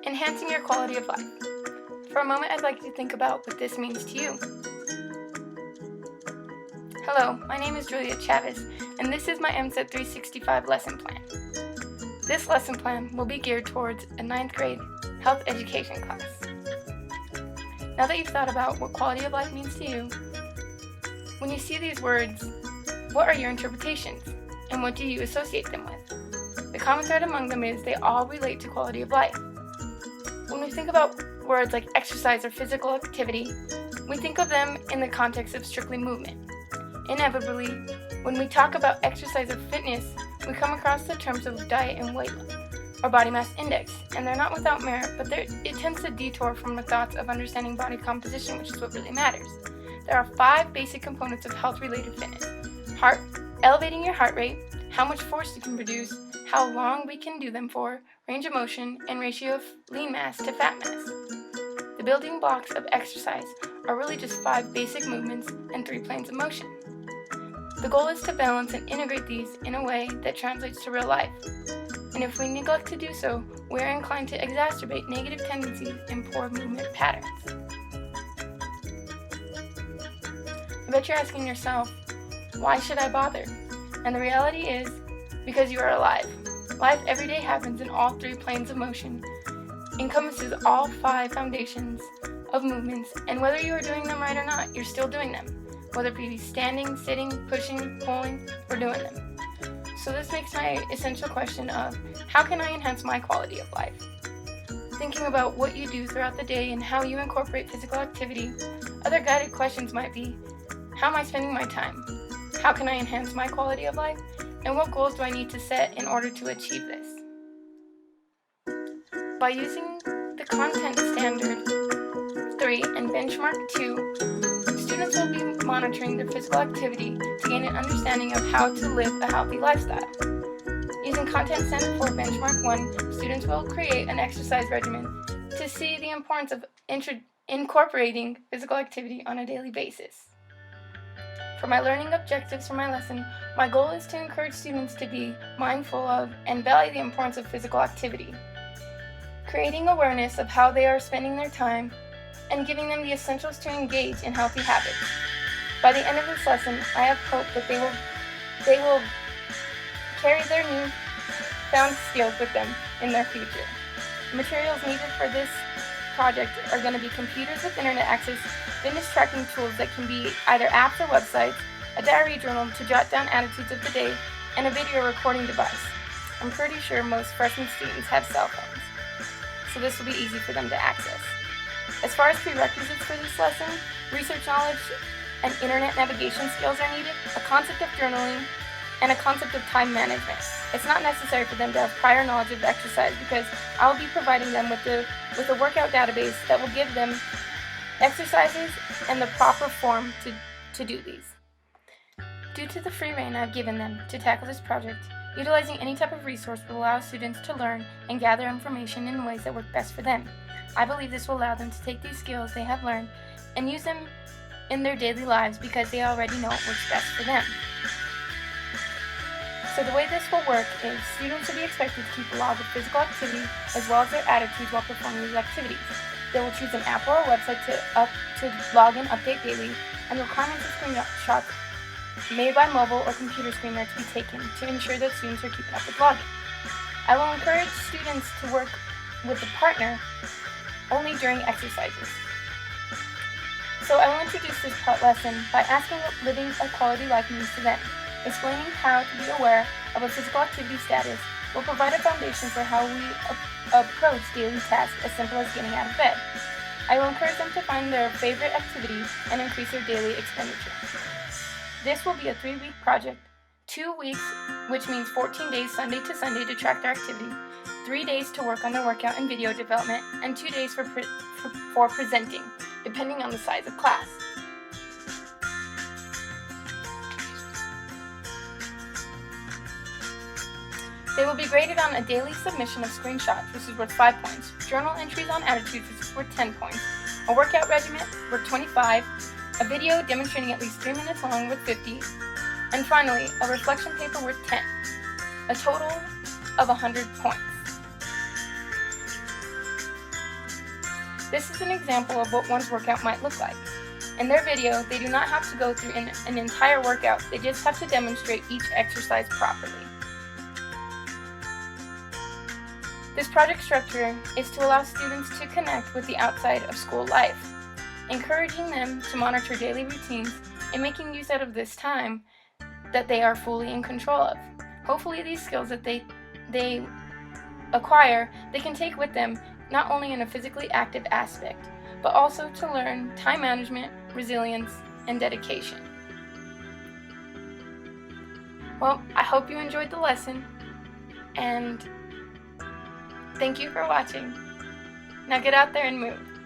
Enhancing your quality of life. For a moment, I'd like you to think about what this means to you. Hello, my name is Julia Chavez, and this is my MSET 365 lesson plan. This lesson plan will be geared towards a 9th grade health education class. Now that you've thought about what quality of life means to you, when you see these words, what are your interpretations, and what do you associate them with? The common thread among them is they all relate to quality of life. When we think about words like exercise or physical activity, we think of them in the context of strictly movement. Inevitably, when we talk about exercise or fitness, we come across the terms of diet and weight or body mass index, and they're not without merit, but it tends to detour from the thoughts of understanding body composition, which is what really matters. There are 5 basic components of health-related fitness: elevating your heart rate, how much force you can produce, how long we can do them for, range of motion, and ratio of lean mass to fat mass. The building blocks of exercise are really just 5 basic movements and 3 planes of motion. The goal is to balance and integrate these in a way that translates to real life. And if we neglect to do so, we are inclined to exacerbate negative tendencies and poor movement patterns. I bet you're asking yourself, why should I bother? And the reality is, because you are alive. Life every day happens in all 3 planes of motion, encompasses all 5 foundations of movements, and whether you are doing them right or not, you're still doing them. Whether it be standing, sitting, pushing, pulling, or doing them. So this makes my essential question of, how can I enhance my quality of life? Thinking about what you do throughout the day and how you incorporate physical activity, other guided questions might be, how am I spending my time? How can I enhance my quality of life? And what goals do I need to set in order to achieve this? By using the Content Standard 3 and Benchmark 2, students will be monitoring their physical activity to gain an understanding of how to live a healthy lifestyle. Using Content Standard 4 Benchmark 1, students will create an exercise regimen to see the importance of incorporating physical activity on a daily basis. For my learning objectives for my lesson, my goal is to encourage students to be mindful of and value the importance of physical activity, creating awareness of how they are spending their time, and giving them the essentials to engage in healthy habits. By the end of this lesson, I have hope that they will carry their newfound skills with them in their future. The materials needed for this project are going to be computers with internet access, fitness tracking tools that can be either apps or websites, a diary journal to jot down attitudes of the day, and a video recording device. I'm pretty sure most freshman students have cell phones, so this will be easy for them to access. As far as prerequisites for this lesson, research knowledge and internet navigation skills are needed, a concept of journaling, and a concept of time management. It's not necessary for them to have prior knowledge of exercise because I will be providing them with a workout database that will give them exercises and the proper form to do these. Due to the free rein I've given them to tackle this project, utilizing any type of resource will allow students to learn and gather information in ways that work best for them. I believe this will allow them to take these skills they have learned and use them in their daily lives because they already know what works best for them. So the way this will work is students will be expected to keep a log of physical activity as well as their attitudes while performing these activities. They will choose an app or a website to log and update daily, and the requirements of screenshots made by mobile or computer screen are to be taken to ensure that students are keeping up with logging. I will encourage students to work with a partner only during exercises. So I will introduce this lesson by asking what living a quality life means to them. Explaining how to be aware of a physical activity status will provide a foundation for how we approach daily tasks as simple as getting out of bed. I will encourage them to find their favorite activity and increase their daily expenditure. This will be a 3-week project, 2 weeks, which means 14 days Sunday to Sunday to track their activity, 3 days to work on their workout and video development, and 2 days for presenting, depending on the size of class. They will be graded on a daily submission of screenshots, which is worth 5 points, journal entries on attitudes, which is worth 10 points, a workout regimen worth 25, a video demonstrating at least 3 minutes long worth 50, and finally, a reflection paper worth 10, a total of 100 points. This is an example of what one's workout might look like. In their video, they do not have to go through an entire workout, they just have to demonstrate each exercise properly. This project structure is to allow students to connect with the outside of school life, encouraging them to monitor daily routines and making use out of this time that they are fully in control of. Hopefully these skills that they acquire, they can take with them not only in a physically active aspect, but also to learn time management, resilience, and dedication. Well, I hope you enjoyed the lesson, and thank you for watching. Now get out there and move.